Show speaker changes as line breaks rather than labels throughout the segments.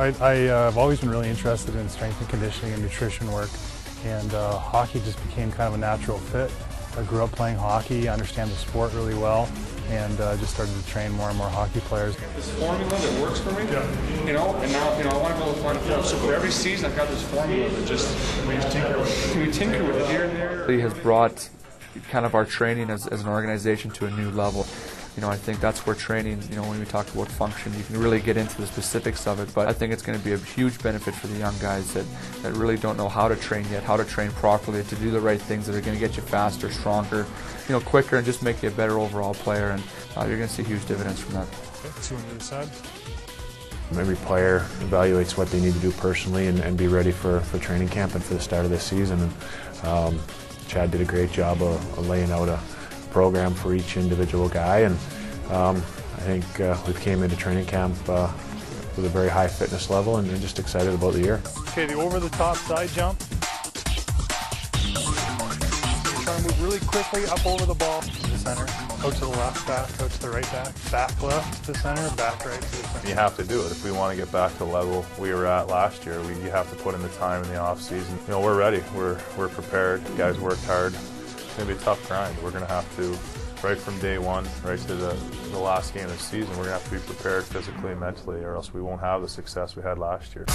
I've always been really interested in strength and conditioning and nutrition work, and hockey just became kind of a natural fit. I grew up playing hockey, understand the sport really well, and just started to train more and more hockey players.
This formula that works for me, you know, and now I want to go find a formula. So for every season, I've got this formula that just we tinker with it here and there.
He has brought kind of our training as an organization to a new level. You know, I think that's where training, you know, when we talk about function, you can really get into the specifics of it, but I think it's going to be a huge benefit for the young guys that really don't know how to train yet, how to train properly, to do the right things that are going to get you faster, stronger, you know, quicker, and just make you a better overall player, and you're going to see huge dividends from that.
Two on the other side.
Every player evaluates what they need to do personally and be ready for training camp and for the start of this season. And Chad did a great job of laying out a program for each individual guy, and I think we came into training camp with a very high fitness level and just excited about the year.
Okay, the over-the-top side jump. Trying to move really quickly up over the ball to the center. Out to the left back, out to the right back left to the center, back right to the center.
You have to do it if we want to get back to the level we were at last year. You have to put in the time in the off season. You know, we're ready. We're prepared. The guys worked hard. It's going to be a tough grind. We're going to have to, right from day one, right to the last game of the season, we're going to have to be prepared physically and mentally, or else we won't have the success we had last year.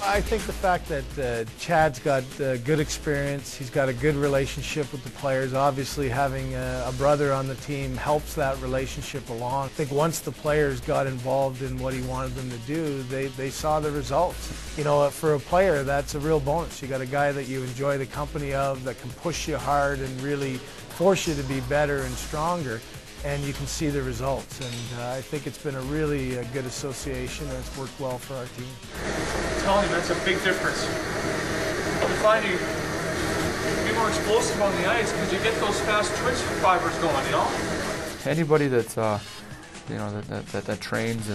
I think the fact that Chad's got good experience, he's got a good relationship with the players. Obviously having a brother on the team helps that relationship along. I think once the players got involved in what he wanted them to do, they saw the results. You know, for a player, that's a real bonus. You got a guy that you enjoy the company of, that can push you hard and really force you to be better and stronger, and you can see the results. And I think it's been a really good association, and it's worked well for our team.
I'm telling you, that's a big difference. You find you can be more explosive on the ice because you get those fast twitch fibers going, you know?
Anybody that you know that trains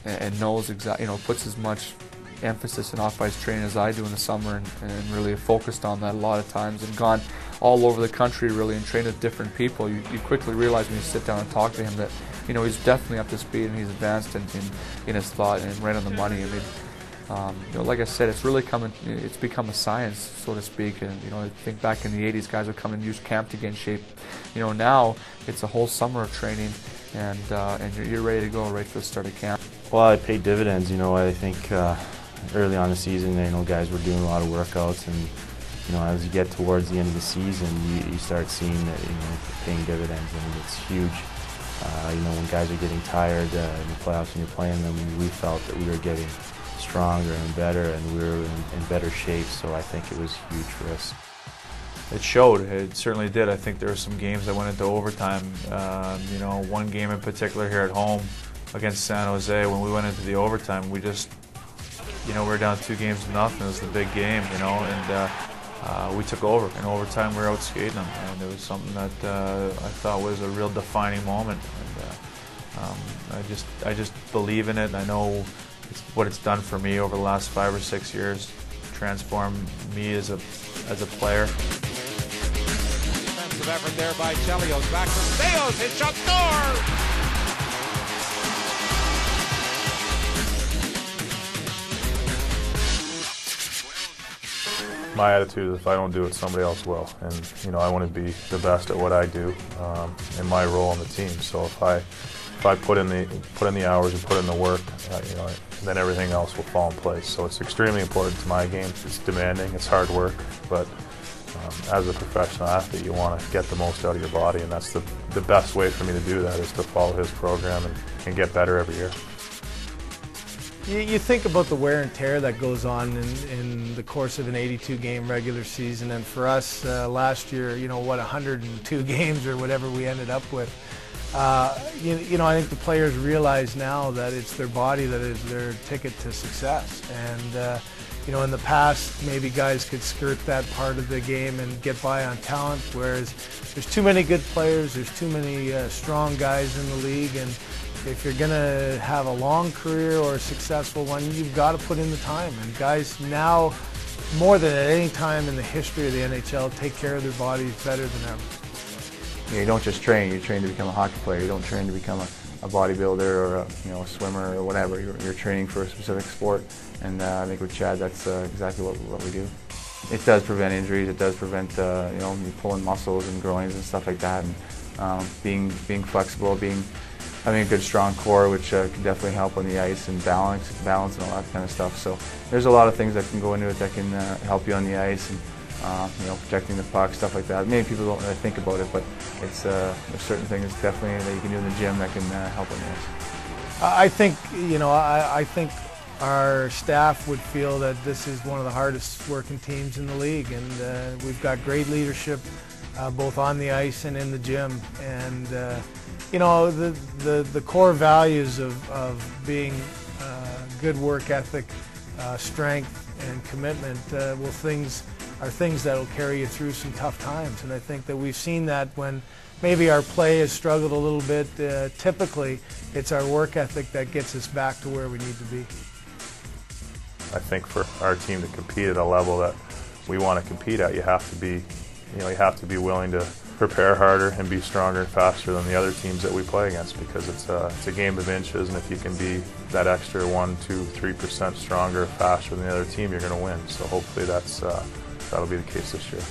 and knows exactly, you know, puts as much emphasis in off-ice training as I do in the summer, and really focused on that a lot of times, and gone all over the country really and trained with different people, you quickly realize when you sit down and talk to him that, you know, he's definitely up to speed and he's advanced in his thought and right on the money. I mean, you know, like I said, it's become a science, so to speak. And you know, I think back in the '80s, guys would come and use camp to get in shape. You know, now it's a whole summer of training, and you're ready to go right for the start of camp.
Well, it paid dividends. You know, I think early on in the season, you know, guys were doing a lot of workouts, and you know, as you get towards the end of the season, you start seeing that, you know, paying dividends, and it's huge. You know, when guys are getting tired in the playoffs and you're playing them, we felt that we were getting stronger and better, and we were in better shape, so I think it was huge for us.
It showed. It certainly did. I think there were some games that went into overtime. You know, one game in particular here at home against San Jose, when we went into the overtime, we just, you know, we were down 2-0. It was the big game, you know, and we took over. In overtime, we were out skating them, and it was something that I thought was a real defining moment. And I just believe in it. I know what it's done for me over the last 5 or 6 years, transformed me as a player.
Defensive effort there by Chelios. Back to Steos. His shot scores!
My attitude is if I don't do it, somebody else will, and you know, I want to be the best at what I do in my role on the team. So if I put in the hours and put in the work, you know, then everything else will fall in place. So it's extremely important to my game. It's demanding, it's hard work, but as a professional athlete, you want to get the most out of your body, and that's the best way for me to do that is to follow his program and get better every year.
You think about the wear and tear that goes on in the course of an 82-game regular season, and for us last year, you know, what, 102 games or whatever we ended up with. You know, I think the players realize now that it's their body that is their ticket to success. And you know, in the past, maybe guys could skirt that part of the game and get by on talent, whereas there's too many good players, there's too many strong guys in the league, and if you're going to have a long career or a successful one, you've got to put in the time. And guys now, more than at any time in the history of the NHL, take care of their bodies better than ever.
You don't just train, you train to become a hockey player. You don't train to become a bodybuilder or a swimmer or whatever. You're training for a specific sport, and I think with Chad, that's exactly what we do. It does prevent injuries. It does prevent you pulling muscles and groins and stuff like that. And being flexible, having a good strong core, which can definitely help on the ice, and balance and all that kind of stuff. So there's a lot of things that can go into it that can help you on the ice, and protecting the puck, stuff like that. Many people don't really think about it, but it's there's certain things definitely that you can do in the gym that can help on the ice.
I think I think our staff would feel that this is one of the hardest working teams in the league, and we've got great leadership both on the ice and in the gym. And the core values of being good work ethic, strength, and commitment are things that will carry you through some tough times. And I think that we've seen that when maybe our play has struggled a little bit. Typically, it's our work ethic that gets us back to where we need to be.
I think for our team to compete at a level that we want to compete at, you have to be willing to prepare harder and be stronger and faster than the other teams that we play against, because it's a game of inches, and if you can be that extra 1%, 2%, 3% stronger, faster than the other team, you're going to win. So hopefully that'll be the case this year.